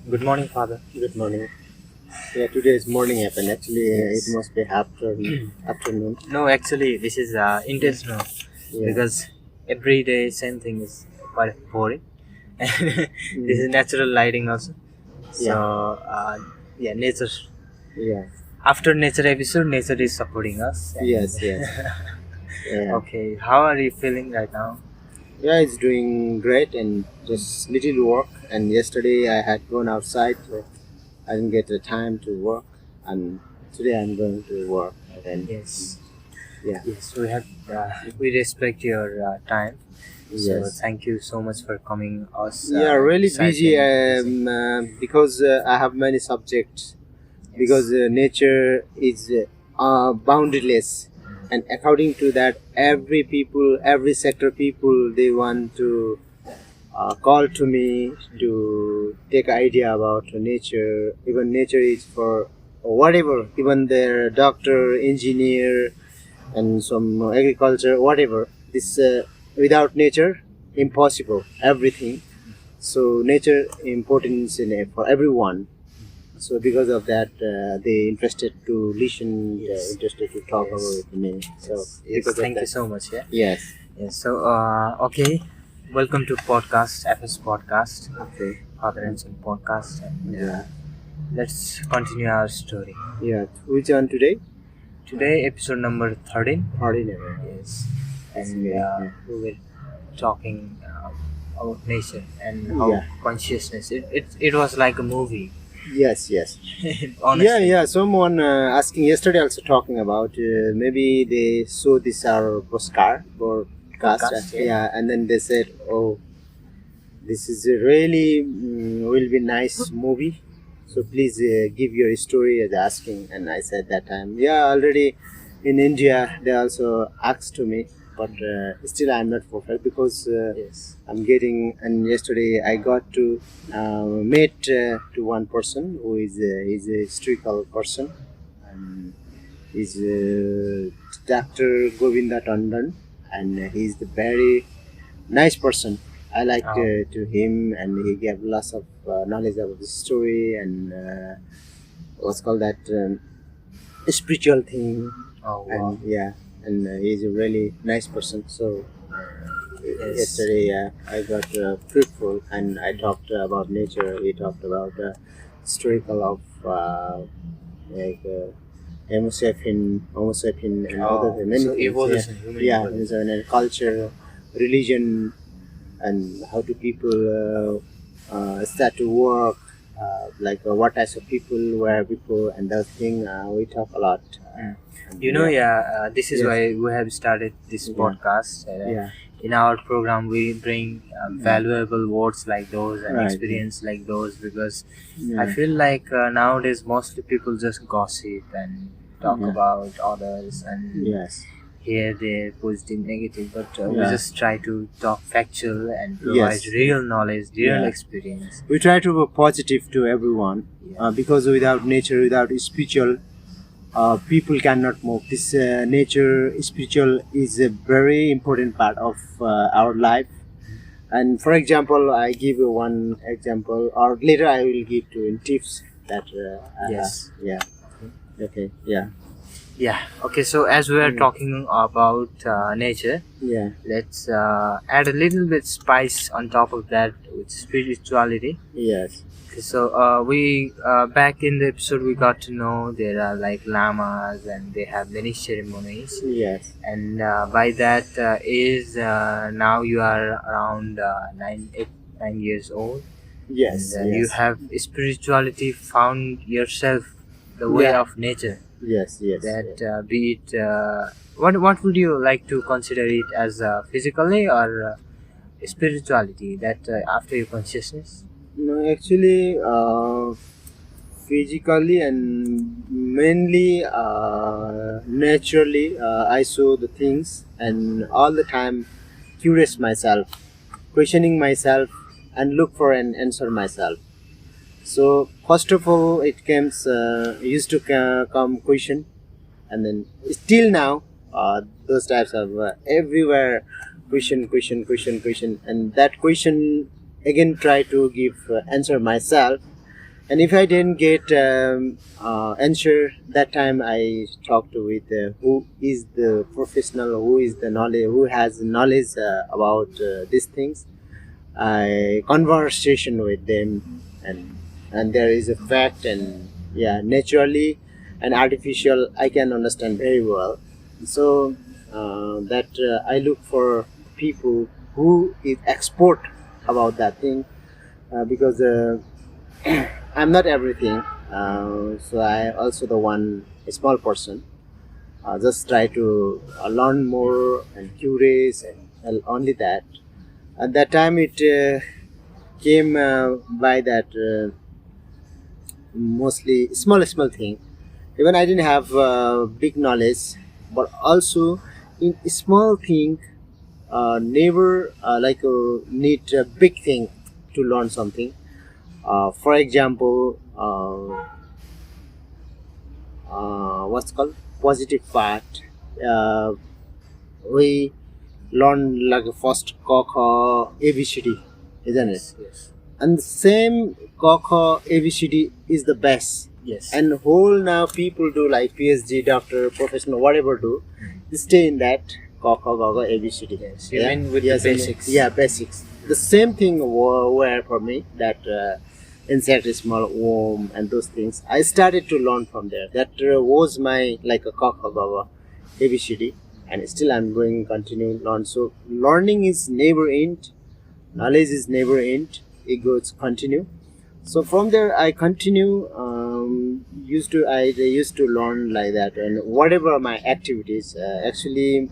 Good morning, Father. Good morning. Yeah, today is morning happened. Actually, it Yes. must be afternoon. No, actually, this is intentional Yeah. because every day same thing is quite boring. And this is Mm. natural lighting also. So, Yeah. yeah, nature. Yeah. After nature episode, nature is supporting us. And Yes. Yes. Yeah. okay, how are you feeling right now? Yeah, it's doing great and just little work. And yesterday I had gone outside. So I didn't get the time to work, and today I'm going to work. And Yes, yeah. yes, we respect your time. So Yes. thank you so much for coming us Yeah, really busy busy. because I have many subjects. Because Yes. nature is boundaryless, and according to that, every sector people, they want to call to me to take idea about nature. Even nature is for whatever, even their doctor, engineer, and some agriculture, whatever. This without nature, impossible, everything. So nature importance in it for everyone. So because of that, they interested to listen, Yes. interested to talk Yes. about me. So Yes. Yes. because of Thank you that, so much. Yeah. yes. Yes. So, okay. Welcome to podcast, FS podcast, Okay. Father and Son podcast, and Yeah. let's continue our story. Yeah. Which one today? Today, episode number 13. Ordinary. Yes, That's and great. Yeah. we were talking about nature and how Yeah. consciousness. It was like a movie. Yes. Yes. Honestly. Yeah. Yeah. Someone asking yesterday also talking about maybe they saw this our podcast. Podcast, yeah. Yeah. And then they said, oh, this is a really will be nice movie. So please give your story as asking. And I said that time, yeah, already in India they also asked to me, but still I'm not perfect because Yes. I'm getting. And yesterday I got to meet to one person who is a historical person, and he's Dr. Govinda Tandon, and he's the very nice person. I like Oh, to him, and he gave lots of knowledge about the story and what's called that spiritual thing. oh wow. And yeah, and he's a really nice person. So Yes. yesterday I got fruitful, and I talked about nature. We talked about historical of like. Homo sapien, and other Oh, many so things. Yeah, evolution, human yeah, evolution. and culture, religion, and how do people start to work, like what types of people were before, and those things we talk a lot. Mm. And You know, yeah, this is yes, why we have started this yeah, podcast. yeah, In our program, we bring yeah, valuable words like those and right, yeah, experience like those because I yeah, feel like nowadays mostly people just gossip and talk yeah, about others and yes, here there positive negative, but we yeah, just try to talk factual and provide yes, real knowledge, real yeah. experience. We try to be positive to everyone, Yeah. because without nature, without spiritual, people cannot move. This nature, spiritual is a very important part of our life. And for example, I give you one example, or later I will give you in tips that I have. Yes. Yeah. Okay. Yeah. Yeah. Okay. So as we are Mm. talking about nature, Yeah. let's add a little bit spice on top of that with spirituality. Yes. So we back in the episode we got to know there are like lamas and they have many ceremonies, Yes. and by that is now you are around 9 years old, Yes. and you Yes. have spirituality found yourself the way Yeah. of nature. Yes. Yes. That be it what would you like to consider it as physically or spirituality that after your consciousness. No, actually, physically and mainly naturally, I saw the things, and all the time curious myself, questioning myself, and look for an answer myself. So first of all, it comes used to come question, and then still now those types of everywhere question, and that question again try to give answer myself. And if I didn't get answer that time, I talked with who is the professional, who is the knowledge, who has knowledge about these things. I conversation with them, and there is a fact, and yeah, naturally and artificial I can understand very well. So that I look for people who is expert about that thing, because I'm not everything. So I also the one a small person. Just try to learn more and curious, and only that. At that time, it came by that mostly small thing. Even I didn't have big knowledge, but also in small thing, never need a big thing to learn something. For example, what's called positive part. Uh, we learn like first Kaka ABCD, isn't it? Yes, yes, And the same Kaka ABCD is the best. yes. And whole now people do like PhD, doctor, professional, whatever do, they stay in that Kaka ABCD. Yes, you mean with the and- basics. yeah, basics. The same thing were for me that insect is small worm and those things. I started to learn from there. That was my like a Kaka ABCD, and still I'm going continue learn. So learning is never end, knowledge is never end. It goes continue. So from there I continue. I used to learn like that, and whatever my activities. Actually,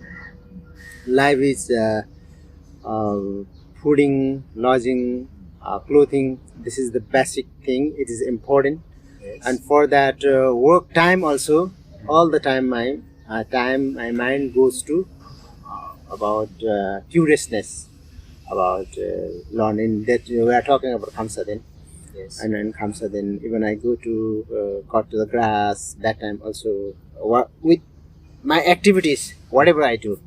life is fooding, lodging, clothing. This is the basic thing. It is important, Yes. and for that work time also, all the time my mind goes to about curiousness about learning. That we are talking about Kamsa, Yes. and then Kamsa, then even I go to cut the grass. That time also with my activities, whatever I do.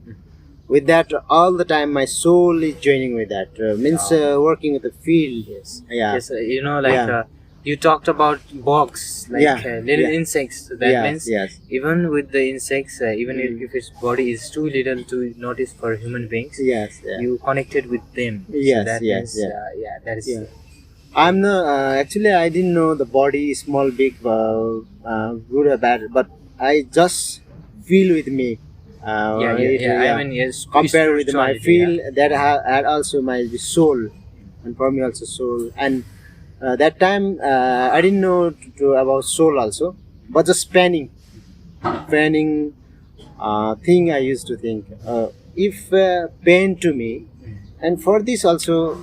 With that, all the time my soul is joining with that. Means working with the field. Yes. Yeah. Yes, you know, like Yeah. you talked about bugs, like Yeah. little Yeah. insects. So that Yeah, means yes. even with the insects, even Mm. if its body is too little to notice for human beings, Yes. Yeah. you connected with them. Yes, So that yes, means, yeah. yeah, that is. Yeah. I'm not actually. I didn't know the body is small, big, good or bad, but I just feel with me. Yeah. I mean, yes. Compare with my spirituality, feel yeah. that had also my soul, and for me also soul. And that time I didn't know about soul also, but just panning thing I used to think. If pain to me, and for this also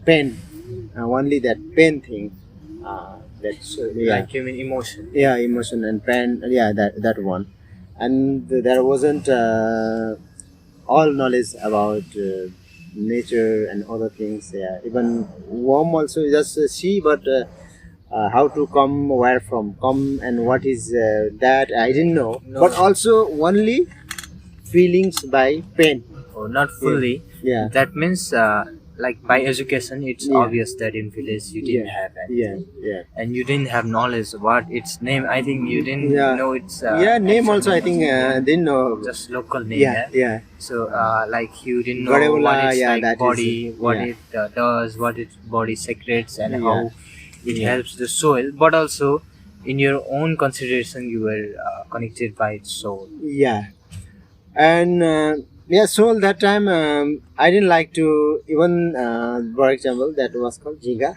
pain, only that pain thing. That's So, yeah, like you mean emotion. yeah, emotion and pain. Yeah, that one. And there wasn't all knowledge about nature and other things. Yeah, even worm also just see, but how to come, where from come, and what is that I didn't know. No. But also only feelings by pain. Or not fully. Yeah. That means, like by education, it's Yeah. obvious that in village you didn't Yeah. have Yeah, anything. yeah. And you didn't have knowledge what its name. I think you didn't Yeah. know its Yeah, name actual also I think didn't know. just local name. Yeah, yeah. So like you didn't know Whatever, what its yeah, like that is body, it. what Yeah. it does, what its body secretes, and Yeah. how it Yeah. helps the soil. But also in your own consideration, you were connected by its soul. Yeah. And yeah, so that time I didn't like to even for example that was called jiga,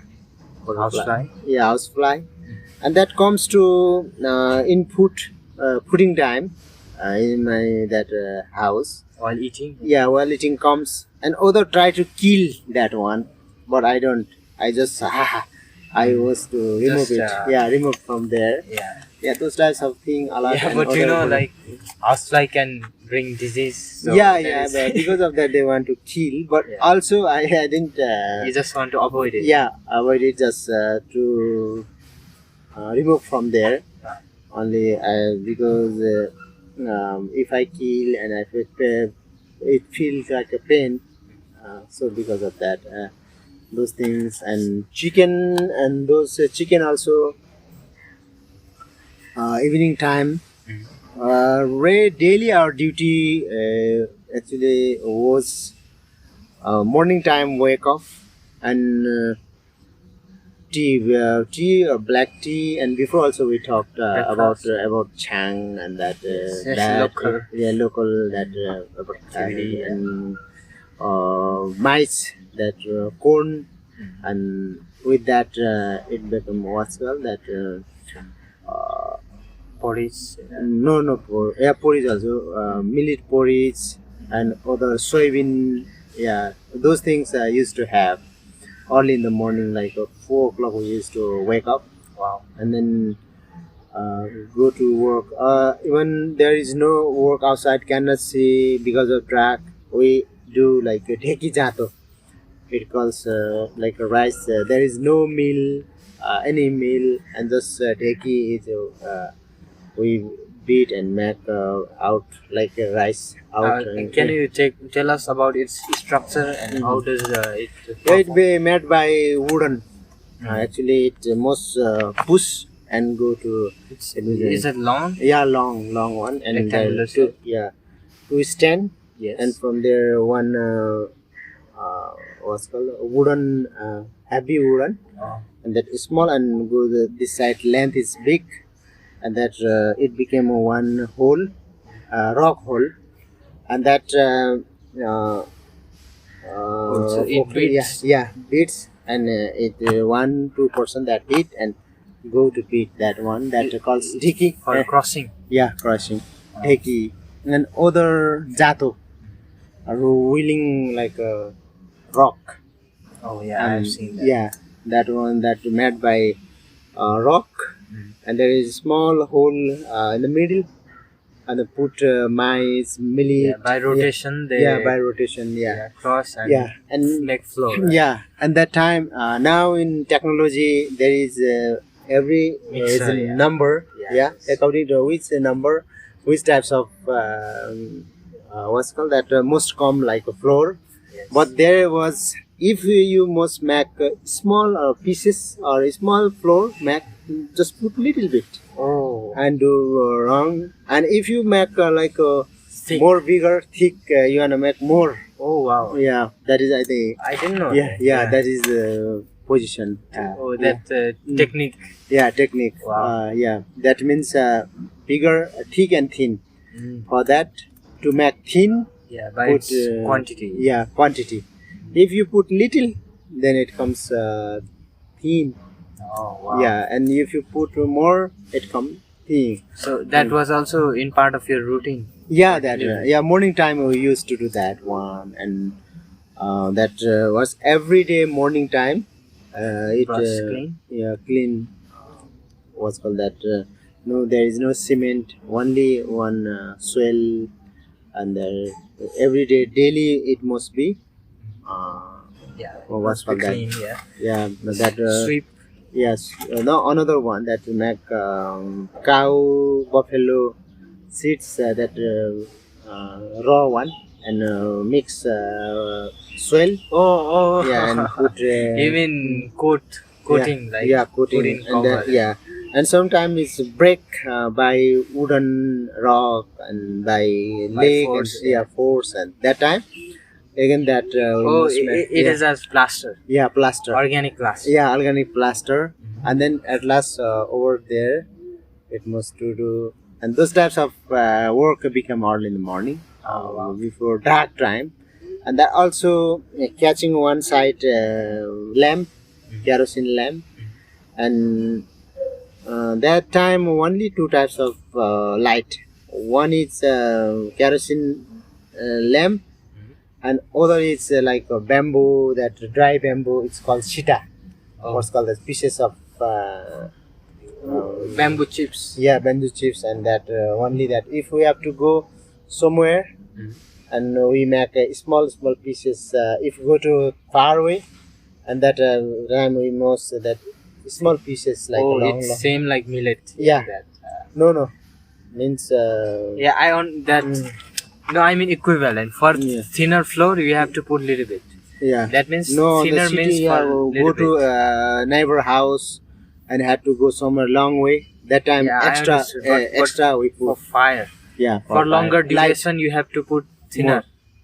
Housefly. yeah, housefly, and that comes to input putting time in my that house. While eating. Yeah, while eating comes, and other try to kill that one, but I don't. I just I was to remove Just, it. Yeah, remove from there. Yeah. Yeah, those types of thing. A lot. Yeah, and but you other know, good- like housefly can bring disease. So yeah, that yeah, is- but because of that they want to kill. But Yeah. also I didn't. you just want to avoid it. Yeah, avoid it just to remove from there. Only because if I kill and I feel it feels like a pain. So because of that. those things, and chicken, and those chicken also evening time. Daily our duty actually was morning time wake up and tea or black tea, and before also we talked about chang and that Yes, that local. local that about Activity, yeah. and mice that corn, and with that it become what's called that Porridge. porridge also millet porridge and other soybean, yeah, those things I used to have early in the morning, like 4 o'clock we used to wake up Wow. and then go to work. Even there is no work outside, cannot see because of track. We do like a dheki jato. It calls like a rice. There is no meal, any meal, and just dheki is we beat and make out like a rice out. Can you tell us about its structure and how does it It be made by wooden. Actually, it must push and go to. Is it long? Yeah, long one, and Rectangular two, shape? yeah, two stand, Yes. and from there one what's called wooden, heavy wooden, Oh. and that is small, and go this side length is big, and that it became a one hole, rock hole, and that So it beats. yeah, beats, and it 1-2% that hit and go to beat that one that calls dhiki. For crossing. Yeah, crushing dheki, and other jato are wheeling like a rock. Oh yeah, I've seen that. Yeah, that one that made by rock, and there is small hole in the middle, and they put maize, millet. Yeah, by rotation they By rotation. Yeah, cross and and make flow. Right? yeah, and that time now in technology there is every is Mixer, a yeah. number. Yeah. According to which number, which types of what's called that must come like a floor. Yes. But there was, if you must make small pieces or a small floor, make just put little bit Oh, and do wrong. And if you make like thick. more bigger, thick, you wanna make more. Oh wow. Yeah, that is I think. I didn't know. Yeah, that is the position. Oh, that technique. Yeah, technique. Wow. Yeah, that means bigger, thick and thin. For that, to make thin, Yeah, by put its quantity. Yeah, quantity. If you put little, then it comes thin. Oh wow. Yeah, and if you put more, it comes thin. So that was also in part of your routine. Yeah, that morning time we used to do that one, and that was every day morning time. It Brush clean? Yeah, clean. What's called that? No, there is no cement. Only one swell, and every day daily it must be. Yeah. What's called that? Clean, yeah. Yeah, that Sweep. yes. No, another one that make cow, buffalo seeds that raw one, and mix swell. Oh. Yeah, and put. You mean coating, like coating, put in and cover. and sometimes it's break by wooden rock and by leg force, and force, and that time again that Oh, must make- it is as plaster, plaster. organic plaster. Yeah, organic plaster, and then at last over there it must do, and those types of work become early in the morning before dark time, and that also catching one side lamp, kerosene lamp, and that time only two types of light. One is kerosene lamp, and other is like a bamboo, that dry bamboo. It's called shita. What's called as pieces of Bamboo chips. yeah, bamboo chips, and that only that if we have to go somewhere, and we make small pieces. If we go to far away, and that time we must that small pieces like long. It's same like millet. Yeah. That, No, means yeah, I on that. No, I mean equivalent. For Yeah. thinner flour, you have to put little bit. Yeah. That means No, the thinner city, means yeah, for go little to bit. neighbor house and had to go somewhere long way. That time Yeah, I understood. But extra we for put. fire, Yeah, for fire. longer Light duration, you have to put more. thinner.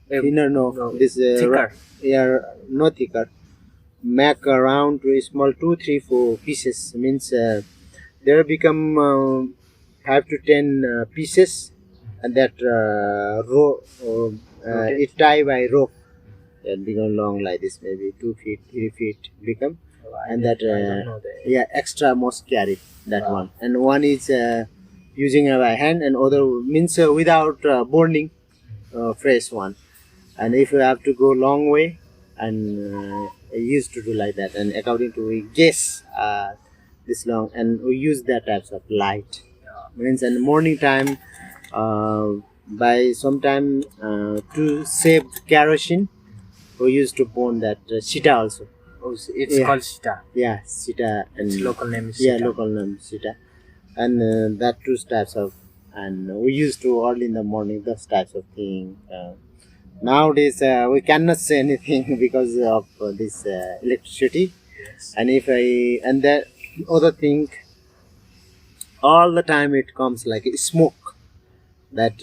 Thinner, no. No, This thicker. yeah, no thicker. Make around to small 2, 3, 4 pieces means there become 5 to 10 pieces, and that row Rotate. it tie by rope. It become long like this, maybe 2 feet, 3 feet become, Oh, and that I don't know that. yeah, extra must carry that Wow. one, and one is using by hand, and other means without burning, fresh one. And if you have to go long way, and I used to do like that, and according to we guess this long, and we use that types of light means in the morning time, by sometime to save kerosene we used to burn that sita also. Oh, it's Yeah, called sita. yeah, sita, Its and local name is yeah, sita. local name sita, and that two types of, and we used to early in the morning those types of thing. Nowadays we cannot say anything because of this electricity, Yes. and if I, and that other thing, all the time it comes like smoke. That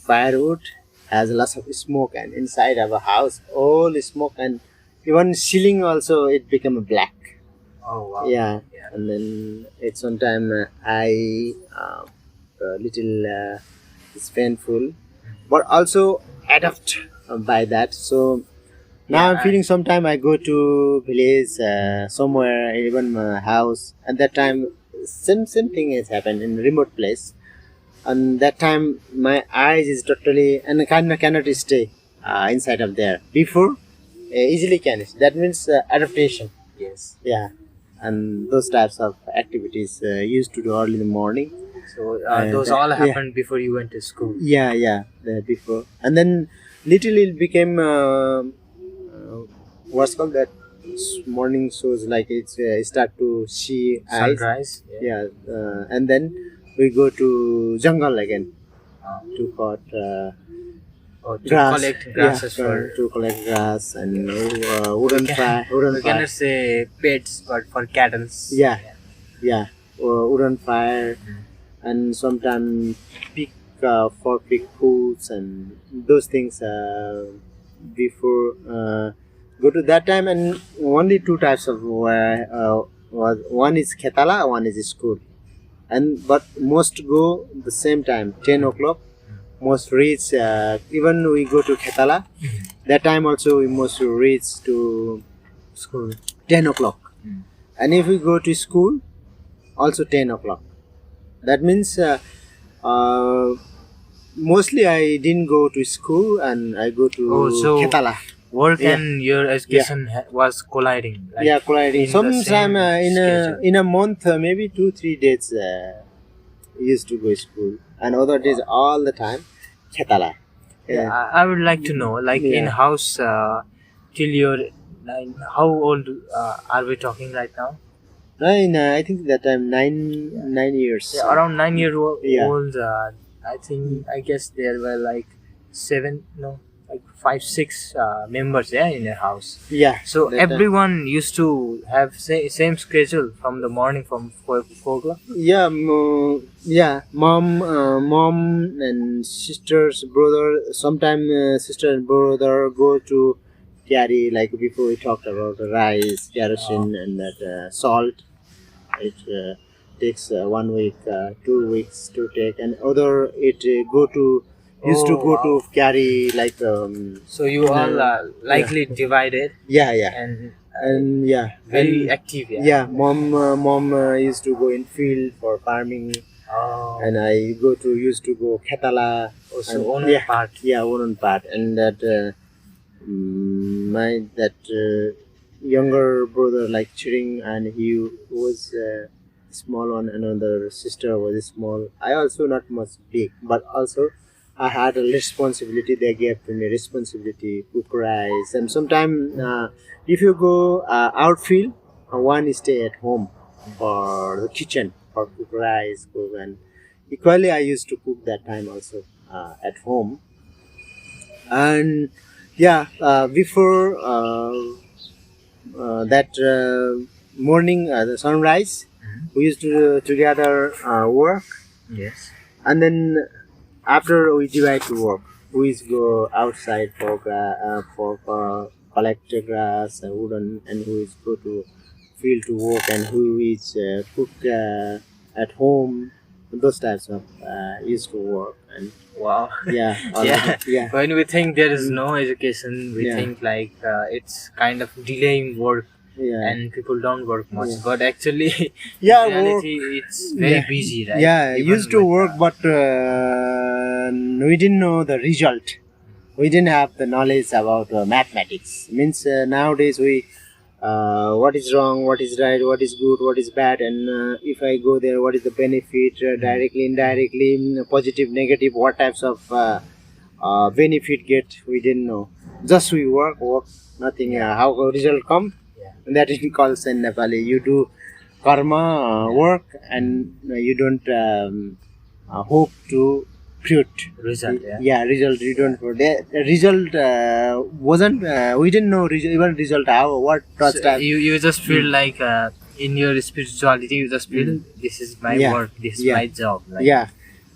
firewood has lots of smoke, and inside of a house all smoke, and even ceiling also it become black. Oh wow. Yeah, Yeah. and then it's sometime I a little it's painful, but also adapt by that. So now I'm Yeah. feeling sometime I go to village somewhere, even my house. At that time, same thing has happened in remote place. And that time my eyes is totally and cannot stay inside of there. Before easily can. That means adaptation. Yes. Yeah, and those types of activities used to do early in the morning. So And those all yeah, happened before you went to school. yeah, before, and then little it became what's called that morning shows, like it's start to see eyes. Sunrise. Yeah. Yeah, and then we go to jungle again Uh, to cut or to grass. collect Yeah, grasses for. to collect grass and We can, wooden we fire. cannot say pets, but for cattle. Yeah, yeah, wooden fire, Mm. and sometimes pick for pick foods and those things before go to that time, and only two types of was one is ketala, one is school, and but most go the same time 10 o'clock. Most reach even we go to ketala that time also we must reach to School. 10 o'clock, Mm. and if we go to school also 10 o'clock. That means uh, mostly I didn't go to school and I go to Oh, so Ketala. work Yeah. and your education was colliding. Like Yeah, colliding. in the Sometime same schedule. in a month, maybe 2, 3 days, used to go to school, and other days all the time Ketala. Yeah, I would like to know, like in Yeah. house, till your how old are we talking right now? I think that time 9 years. Yeah, around 9 year old. Yeah. I think I guess there were like seven, no, like 5, 6 members, yeah, in a house. Yeah. So that time. everyone used to have same schedule from the morning from 4 o'clock. Yeah, yeah, mom and sisters, brother. Sometimes sister and brother go to carry, like before we talked about the rice, kerosene, and that salt. It takes 1 week, 2 weeks to take, and other it go to used to Oh, go wow. to carry like So you all likely divided yeah, and yeah, very and, active, yeah. yeah. Mom used to go in field for farming. Oh, And I used to go Ketala. also and, own yeah, part. yeah, one part, and that my that younger brother like cheering, and he was small one. Another sister was small. I also not much big, but also I had a responsibility. They gave to me responsibility, cook rice, and sometimes if you go outfield, one stay at home for the kitchen for cook rice, cook, and equally I used to cook that time also at home. And Yeah, before that morning, the sunrise, Mhm. we used to together work, Yes. and then after we divide to work, we is go outside for collect grass, wooden, and who is go to field to work, and who is cook at home. Those types of used to work, and Wow. yeah, already, Yeah. yeah, When we think there is mm, no education, we yeah, think like it's kind of delaying work yeah, and people don't work much. yeah. But actually, in Yeah, work. reality, it's very Yeah, busy, right? yeah. Used Even to with work, but we didn't know the result. We didn't have the knowledge about mathematics. Means nowadays we, what is wrong, what is right, what is good, what is bad, and if I go there, what is the benefit directly, indirectly, positive, negative, what types of benefit get? We didn't know. Just we work, nothing. yeah, How result come? yeah. And that is called in Nepali. You do karma Yeah. work, and you don't hope to fruit. Result, yeah. Yeah, result. You Yeah. don't. The result wasn't. We didn't know even result. How what So first time. you just feel Mm. like in your spirituality, you just feel Mm. this is my Yeah, work, this is yeah, my job. Like, yeah,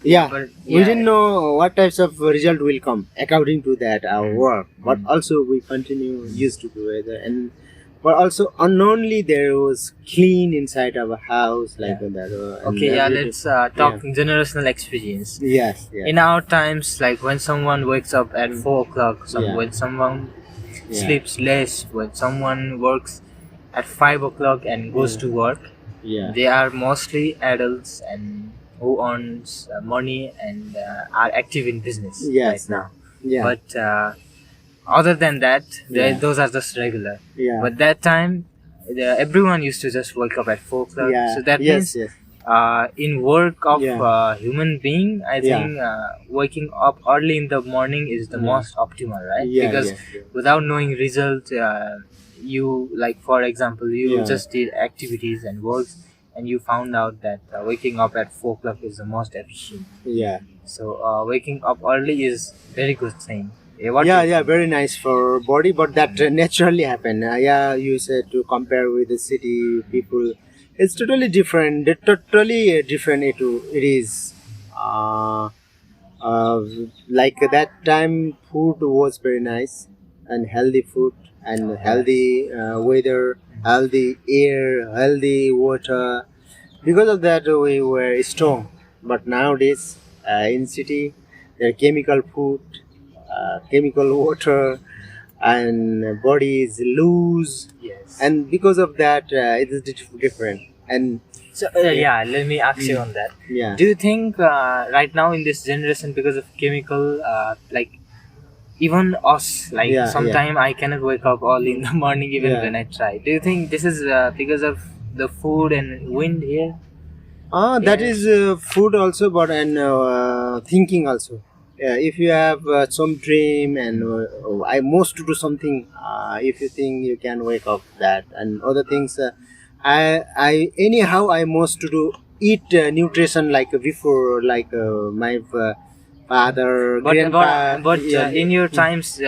yeah, yeah. but We yeah. didn't know what types of result will come according to that our Mm. work, but Mm. also we continue used to do it, and but also unknowingly there was clean inside our house like Yeah. that. And Okay, yeah, every day. let's talk generational experience. Yes, yes, In our times, like when someone wakes up at 4 o'clock, yeah, when someone yeah, sleeps less, when someone works at 5 o'clock and goes yeah, to work, yeah, they are mostly adults and who earns money and are active in business right yes, now. yeah, But other than that, yeah, those are just regular. yeah, But that time, everyone used to just wake up at 4 o'clock. So yeah, that yes, means yes, in work of yeah, human being, I yeah, think waking up early in the morning is the yeah, most optimal, right? yeah, Because yeah, yeah, without knowing result, you, like for example, you yeah, just did activities and works, and you found out that waking up at 4 o'clock is the most efficient. yeah. So waking up early is very good thing. What do Yeah, you yeah, think? very nice for body, but that naturally happen. Yeah, you said to compare with the city people, it's totally different. They're totally different. It is. Uh, uh, like that time, food was very nice and healthy food and Yes. healthy weather, healthy air, healthy water. Because of that, we were strong. But nowadays, in city, there are chemical food, chemical water, and body is loose, Yes. and because of that, it is different. And So yeah, yeah, let me ask you mm, on that. yeah, Do you think right now in this generation, because of chemical, like even us, like yeah, yeah, sometime I cannot wake up early in the morning even yeah. when I try. Do you think this is because of the food and wind here? That Air? is food also, but and thinking also. If you have some dream and I most to do something, if you think you can wake up that and other things, I anyhow I most to do eat nutrition like before, like my father, grandpa. But Yeah, in your times,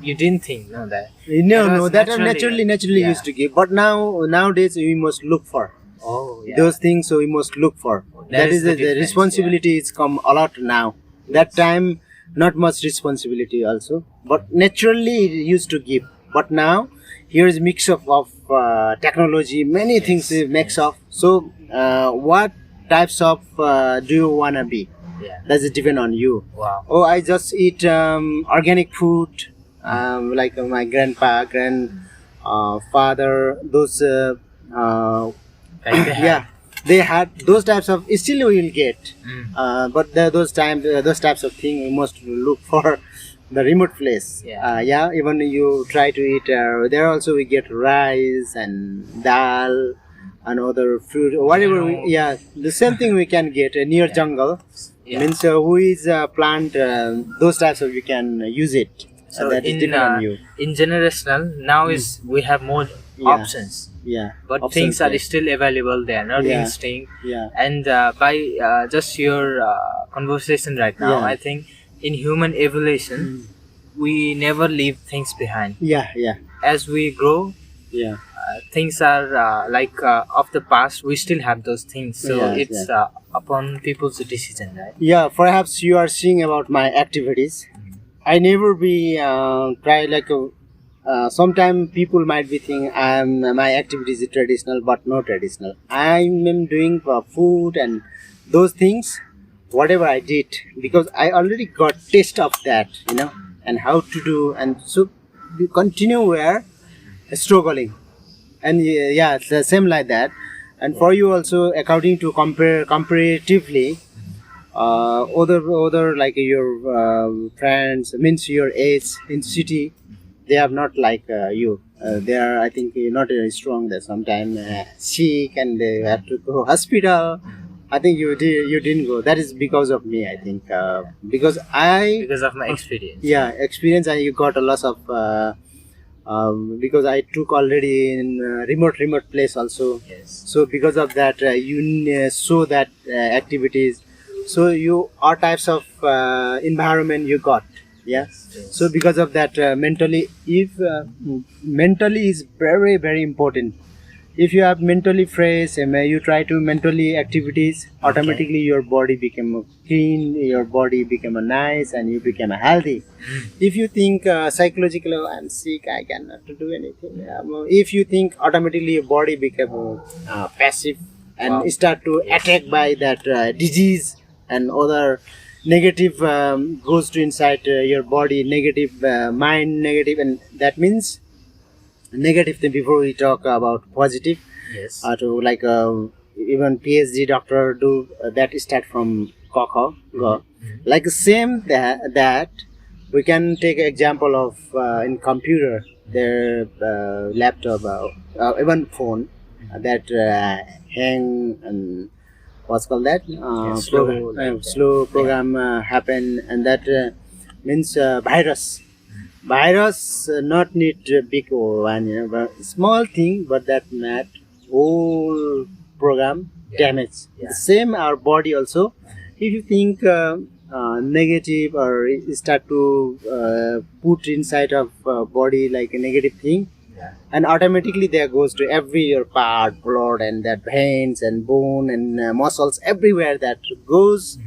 you didn't think, no, that no, no, was that are naturally, naturally yeah. used to give. But nowadays we must look for Oh yeah, those things, so we must look for that that is is the the difference. responsibility is come a lot now. That Yes. time not much responsibility also, but naturally it used to give. But now here is mix of technology, many things Yes. is mix Yes. of. So what types of do you wanna be? Yeah. That's depend on you. Wow. Oh, I just eat organic food, like my grandpa, father, those Like they have. yeah, they had those types of, still we will get, Mm. but those types of thing we must look for the remote place. Yeah. Yeah, even you try to eat there also we get rice and dal and other fruit, whatever we, know. yeah, the same thing we can get near Yeah. jungle. Yeah. Means who is plant those types of you can use it. So That is depend on you. in generational now is we have more Yeah. options, Yeah, but options things are there. still available. They are not Yeah. instinct. Yeah, And by just your conversation right now, Yeah. I think in human evolution, we never leave things behind. Yeah, yeah, As we grow, yeah, things are of the past. We still have those things, so yes, it's yeah. upon people's decision, right? Yeah, perhaps you are seeing about my activities. I never be try like sometime people might be think my activities is traditional but no traditional. I'm doing food and those things whatever I did because I already got taste of that, and how to do, and so we continue where struggling, and yeah, it's the same like that. And for you also, according to comparatively, other like your friends means your age in city, they are not like you. They are, I think, not very strong. They sometimes sick and they have to go hospital. I think you didn't go. That is because of me. I think because I Because of my experience. yeah experience, and you got a lot of because I took already in remote place also. Yes. So because of that, you saw that activities. So you all types of environment you got. Yeah. Yes. So because of that, mentally, if mentally is very very important. If you have mentally fresh and you try to mentally activities, automatically your body become clean, your body become nice, and you become healthy. If you think psychologically, "Oh, I'm sick, I cannot do anything," if you think automatically your body become passive and Wow. start to attack by that disease and other negative goes to inside your body, negative mind, negative, and that means negative thing before we talk about positive. Yes. To like even PhD doctor do that start from Koko go like same that we can take example of in computer their laptop even phone that hang and what's called that slow, like that. slow program happen, and that means virus not need a big one, but small thing, but that mad whole program damage. Yeah. The same our body also. If you think negative or start to put inside of body like a negative thing, Yeah. and automatically there goes to every your part, blood and that veins and bone and muscles everywhere that goes,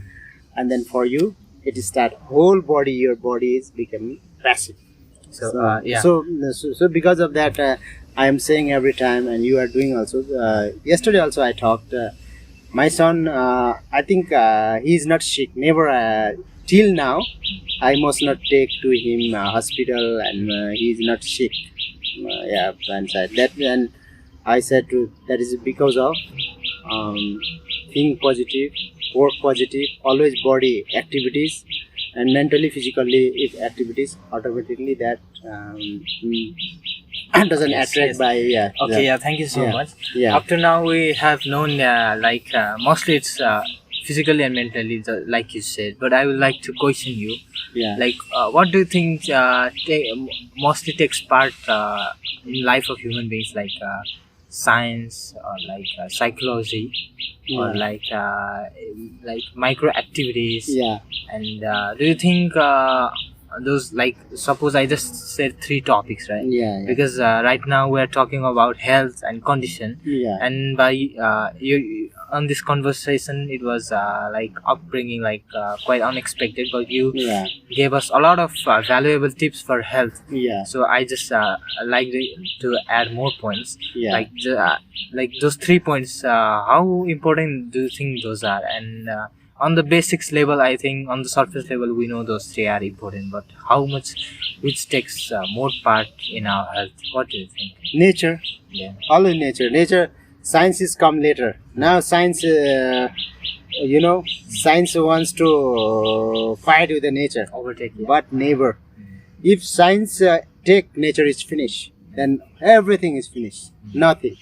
and then for you it is that whole body, your body is becoming passive. So, So, yeah. so because of that, I am saying every time, and you are doing also. Yesterday also I talked. My son, I think he is not sick. Never till now, I must not take to him hospital, and he is not sick. Yeah, and said that, and I said to that is because of think positive, work positive, always body activities, and mentally, physically, if activities, automatically that doesn't Yes, attract yes. by yeah. Okay, yeah, thank you so Yeah. much. Yeah. Up to now, we have known mostly it's physically and mentally, like you said. But I would like to question you, Yeah. like, what do you think mostly takes part in life of human beings, like science or like psychology or Yeah. like micro activities? Yeah. And do you think those, like, suppose I just said three topics, right? Yeah. Yeah. Because right now we are talking about health and condition, Yeah. and by you on this conversation, it was like upbringing, like quite unexpected, but you Yeah. gave us a lot of valuable tips for health. Yeah. So I just like to add more points, Yeah. like those 3 points. How important do you think those are? And on the basics level, I think on the surface level we know those three are important, but how much which takes more part in our health? What do you think? Nature. Yeah. Always nature. Nature. Science is come later. Now science, science wants to fight with the nature, Overtake. Yeah. but never. If science take nature is finished, then everything is finished. Nothing.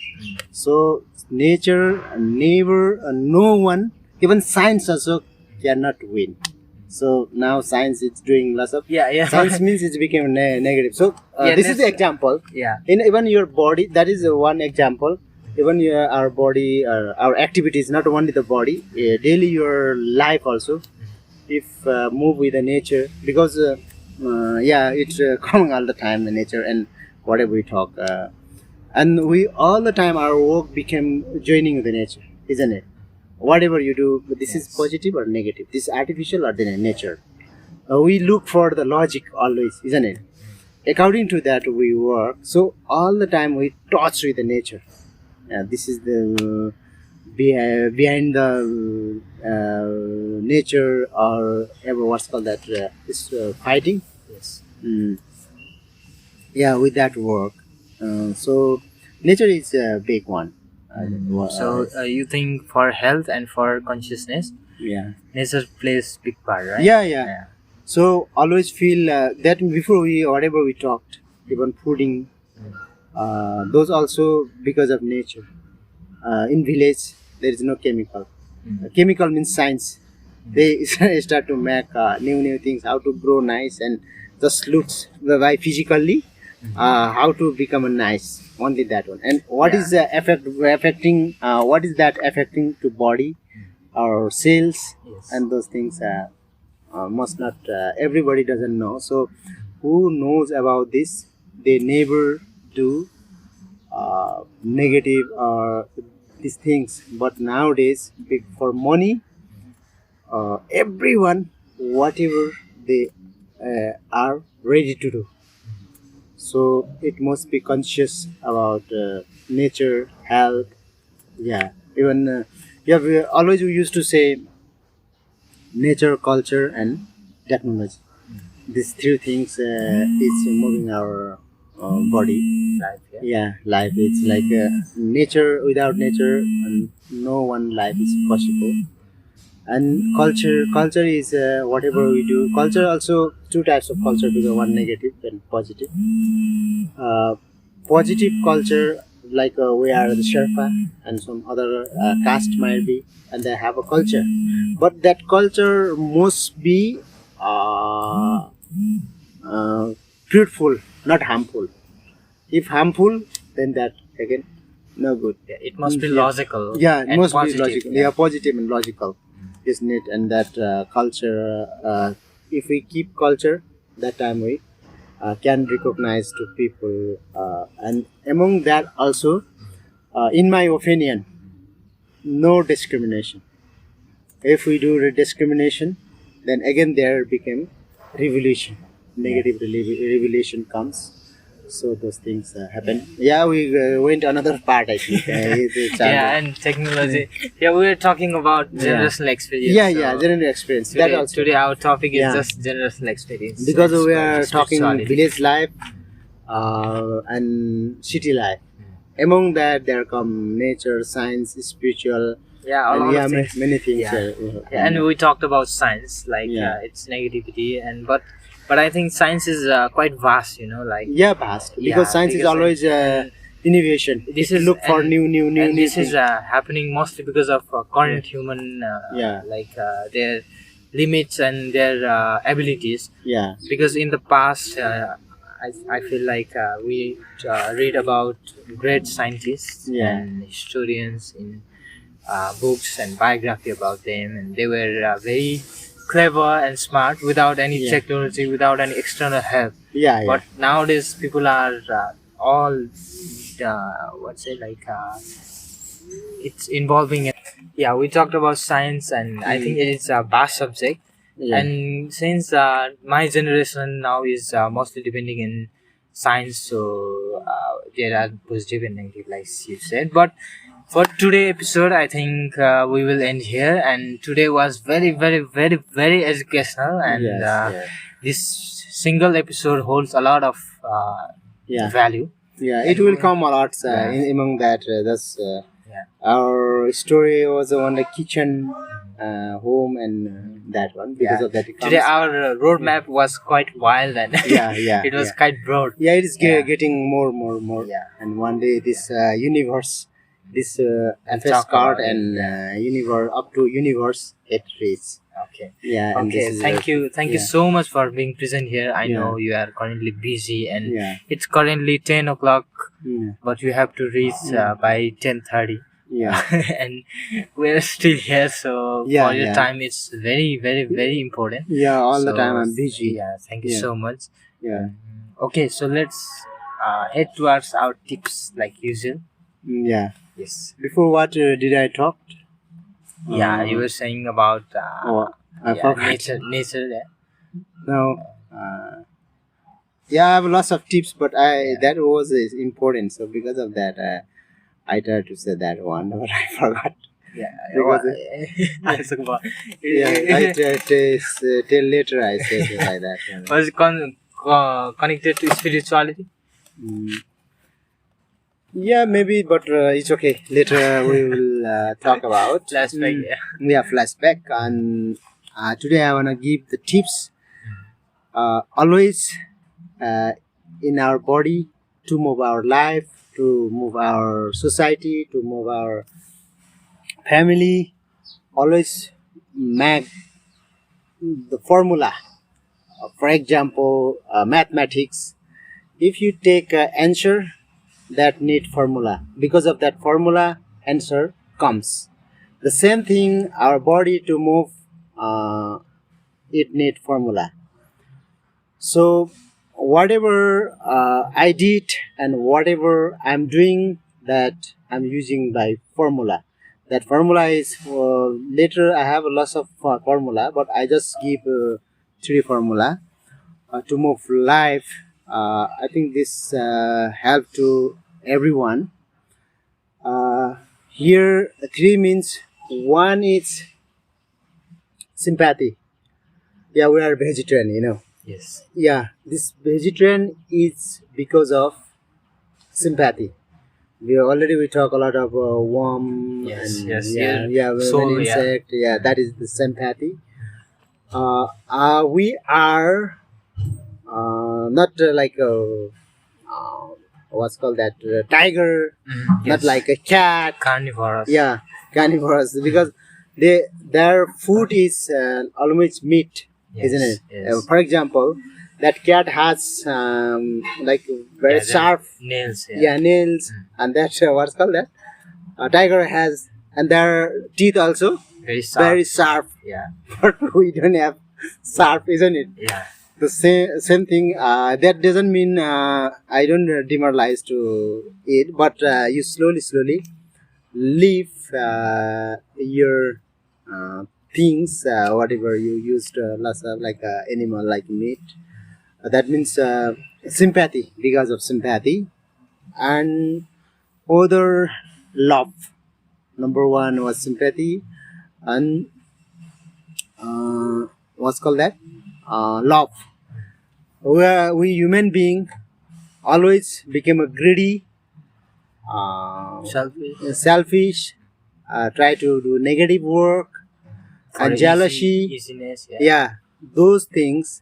So nature never, no one, even science also cannot win. So now science is doing lots of Yeah. science means it's became negative. So Yeah, this is the that's- example. Yeah. In even your body, that is one example. Even our body, our activities, not only the body, daily your life also. If move with the nature, because Yeah, it's coming all the time in nature and whatever we talk. And we all the time our work became joining the nature, isn't it? Whatever you do, this is Yes. positive or negative. This is artificial or the nature. We look for the logic always, isn't it? According to that we work. So all the time we touch with the nature. This is the behind the nature or ever what's called that is fighting. Yes. Mm. Yeah, with that work. So nature is a big one. So you think for health and for consciousness, Yeah. nature plays big part, right? Yeah. So always feel that before we whatever we talked, even fooding, those also because of nature. In village there is no chemical. Chemical means science. They start to make new things, how to grow nice and just looks by physically, how to become a nice. Only that one. And what is the affecting? What is that affecting to body or cells Yes. and those things? Must not everybody doesn't know. So who knows about this? They never do negative or these things. But nowadays, for money, everyone whatever they are ready to do. So it must be conscious about nature, health. Yeah, even yeah. Always we used to say nature, culture, and technology. These three things is moving our body. Life, yeah. Yeah, life. It's like nature. Without nature, no one life is possible. And culture is whatever we do. Culture also two types of culture because one negative and positive. Uh, Positive culture like we are the Sherpa and some other caste might be, and they have a culture, but that culture must be uh, fruitful, not harmful. If harmful, then that again no good. Yeah, it must be Yeah. logical. Yeah, it and must positive, be logical. Yeah, positive and logical, isn't it? And that culture, if we keep culture, that time we can recognize to people, and among that also, in my opinion, no discrimination. If we do discrimination, then again there became revolution. Negative revelation comes. So those things happen. Yeah, we went another part. I think. It's Yeah, and technology. Yeah, we were talking about Yeah. generational experience. yeah, so yeah, general experience. That Today, also today our topic is Yeah. just generational experience. because and we are talking spirituality. village life and city life. Among that, there come nature, science, spiritual, Yeah, a and lot yeah, of things. many things. Yeah. Yeah, and we talked about science, like Yeah. its negativity, and but I think science is quite vast, like yeah, past Yeah, because science is because always and innovation. this It is look for and- new and this things. is happening mostly because of current human Yeah. their limits and their abilities, Yeah, because in the past I feel like we read about great scientists Yeah. and historians in books and biography about them, and they were very clever and smart without any Yeah. technology, without any external help. yeah, yeah. But nowadays people are all what's it like it's involving yeah, we talked about science, and I think it is a vast subject. Yeah. And since my generation now is mostly depending in science, so there are positive and negative, like you said. But for today episode, I think we will end here. And today was very, very, very, very educational, and Yes, yeah. this single episode holds a lot of Yeah. value. Yeah, it will come a lot Yeah. among that. That's Yeah. our story was on the kitchen, home, and that one because Yeah. of that. It Today comes- our roadmap was quite wild, and Yeah, it was yeah. quite broad. Yeah, it is Yeah. getting more. Yeah. And one day this universe, this We'll FS talk card about it, and yeah. universe up to universe it reaches. Okay. Yeah. And Okay. this is Thank you. Thank you yeah. so much for being present here. I Yeah. know you are currently busy, and Yeah. it's currently 10 o'clock, Yeah. but you have to reach by 10:30. Yeah. and we're still here. So Yeah, for your yeah. time, it's very, very, very important. Yeah, all the So, time I'm busy. Yeah, thank you Yeah. so much. Yeah. Okay, so let's head towards our tips like usual. Yeah. Yes. Before what did I talk? Yeah, you were saying about Oh, I forgot. nature. Yeah. No. Yeah, I have lots of tips, but that was important. So because of that, I tried to say that one, but I forgot. Yeah, Because I was about. yeah, I tried to till later I said it like that. Was it connected to spirituality? Mm. Yeah, maybe, but it's okay. Later we will talk about Flashback. Yeah, flashback. And today I wanna give the tips. Always in our body to move our life, to move our society, to move our family. Always make the formula. For example, mathematics. If you take an answer that need formula, because of that formula, answer comes. The same thing, our body to move, it need formula. So whatever I did and whatever I'm doing, that I'm using by formula. That formula is later I have a lot of formula, but I just give three formula to move life. I think this help to everyone. Here three means one is sympathy. Yeah, we are vegetarian, you know. Yes. Yeah, this vegetarian is because of sympathy. We talk a lot of worm Yes, and yes, when soul, yeah. insect. Yeah, that is the sympathy. We are not like a what's called that tiger, not Yes. like a cat. Carnivorous. Yeah, carnivores, because their food is almost meat, Yes, isn't it? yes. For example, that cat has like very Yeah, sharp nails. nails, and that what's called that tiger has, and their teeth also Very sharp. very sharp. Yeah. But we don't have sharp, isn't it? Yeah. The same thing. That doesn't mean I don't demoralize to it, but you slowly leave your things, whatever you used, lots of like animal like meat. That means sympathy, because of sympathy. And other love. Number one was sympathy, and what's called that love. We human being always became a greedy, selfish, try to do negative work, and jealousy. Easiness. Yeah. Yeah, those things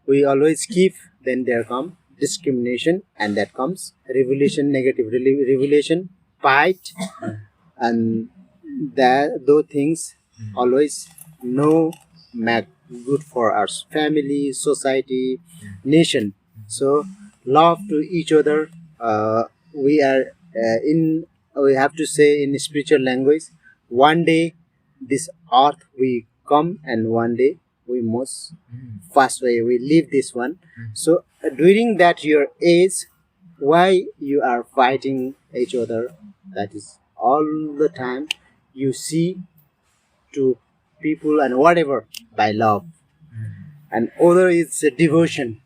we always keep. Then there come discrimination, and that comes revelation, negative revelation, fight, and that those things always no make good for our family, society, nation. So love to each other. We are in. We have to say in spiritual language. One day, this earth we come, and one day we must pass away. We leave this one. So during that your age, why you are fighting each other? That is all the time you see to people and whatever by love. And other is devotion.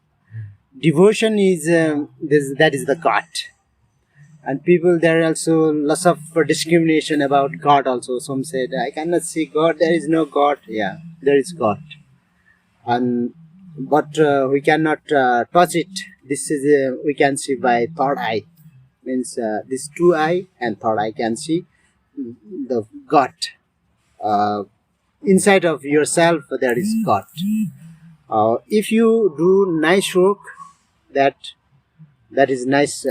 Devotion is that is the God. And people, there are also lots of discrimination about God also. Some said I cannot see God, there is no God. Yeah, there is God, and but we cannot touch it. This is we can see by third eye, means this two eye and third eye can see the God. uh, Inside of yourself there is God. If you do nice work, that is nice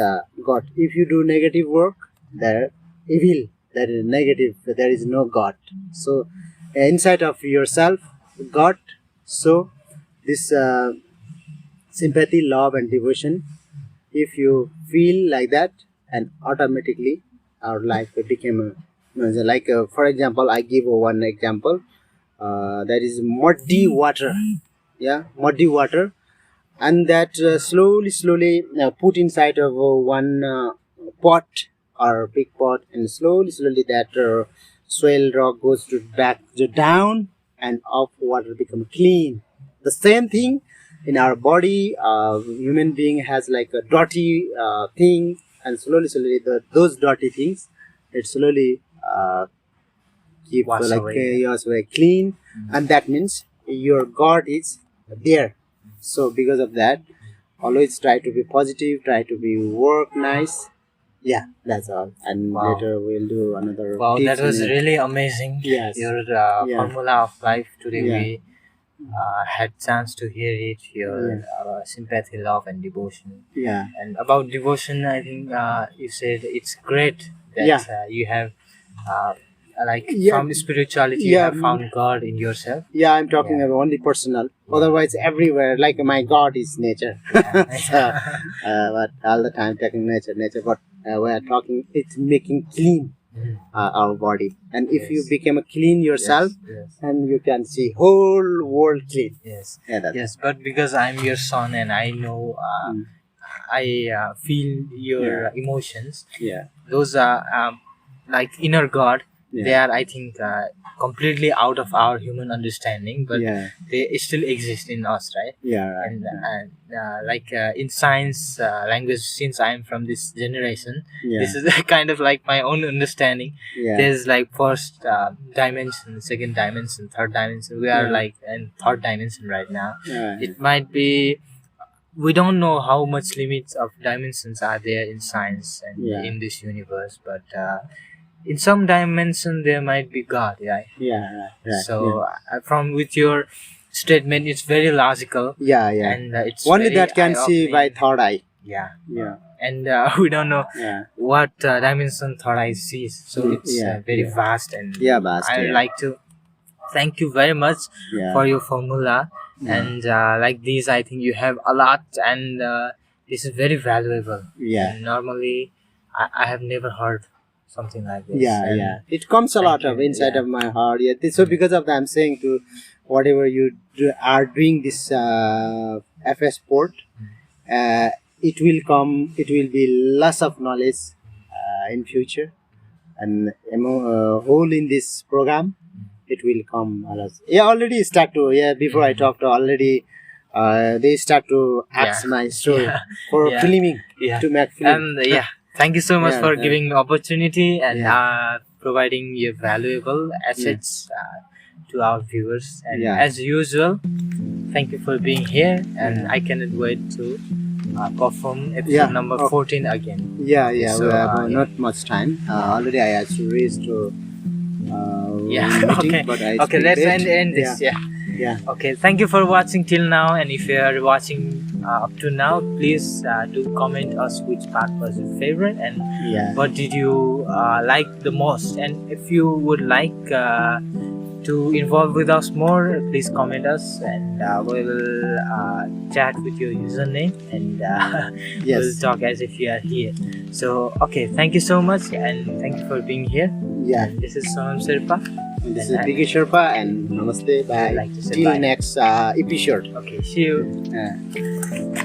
God. If you do negative work, there evil, that is negative, there is no God. So inside of yourself God. So this sympathy, love and devotion, if you feel like that, and automatically our life became Like for example, I give one example. That is muddy water. Yeah, muddy water, and that slowly put inside of one pot or big pot, and slowly that soil rock goes to back to down, and up water become clean. The same thing in our body. Human being has like a dirty thing, and slowly those dirty things, it slowly keep Wash like away. yours very clean, and that means your God is there. So because of that, always try to be positive, try to be work nice. Yeah, that's all. And Wow. later we'll do another Wow, tips that was and really amazing. Yes. Your Yeah. formula of life today. Yeah. We had chance to hear it. Your sympathy, love, and devotion. yeah, And about devotion, I think you said it's great that Yeah. You have like Yeah. from spirituality you Yeah. have found God in yourself. yeah. I'm talking Yeah. about only personal. Otherwise, everywhere like my God is nature. So, but all the time talking nature. But we are talking, it's making clean Mhm. our body, and if you Yes. become a clean yourself, Yes. and you can see whole world clean. Yes. Yeah, that's Yes. But because I'm your son and I know, I feel your emotions. yeah, Those are like inner God. yeah, They are, I think, completely out of our human understanding, but yeah, they still exist in us, right? yeah, right. And like in science language, since I'm from this generation, Yeah, this is kind of like my own understanding. yeah, There's like first dimension, second dimension, third dimension. We are Yeah. like in third dimension right now. yeah, It might be, we don't know how much limits of dimensions are there in science and Yeah. in this universe, but in some dimension there might be God, right? yeah, right. So from with your statement, it's very logical, yeah, yeah. and it's Only very that can see by eye-opening. third eye. Yeah, Yeah, and we don't know yeah, what dimension third eye sees, so it's Yeah, very yeah. vast, and Yeah, vast, I would yeah. like to thank you very much Yeah. for your formula. Yeah. And like these, I think you have a lot, and this is very valuable. Yeah. And normally I have never heard something like this. Yeah, And yeah. It comes a lot thank of you, inside yeah. of my heart. Yeah. So because of that, I'm saying to whatever you are doing this FSPOD, it will come. It will be lots of knowledge in future, and whole in this program, it will come a lot. Yeah, already start to. Yeah, before I talked already. They start to ask Yeah. my story Yeah. for Yeah. filming, Yeah. to make film. And yeah, thank you so much Yeah, for yeah. giving me opportunity and Yeah. providing your valuable assets to our viewers. And Yeah. as usual, thank you for being here, and I cannot wait to perform episode Yeah. number Oh. 14 again. Yeah, yeah, So, we have yeah. not much time. Already I had to raise to Yeah. meeting, Okay. but I Okay. speak Let's late. end this. Yeah. Yeah, Okay. Thank you for watching till now, and if you are watching up to now, please do comment us which part was your favorite and yeah, what did you like the most. And if you would like to involve with us more, please comment us, and we'll chat with your username, and we'll yes, talk as if you are here. So okay, thank you so much, and thank you for being here. yeah. And this is Sonam Sherpa. And this And is Biggie Sherpa, and namaste. Bye. like to say Till bye. next episode. Okay, see you. Yeah.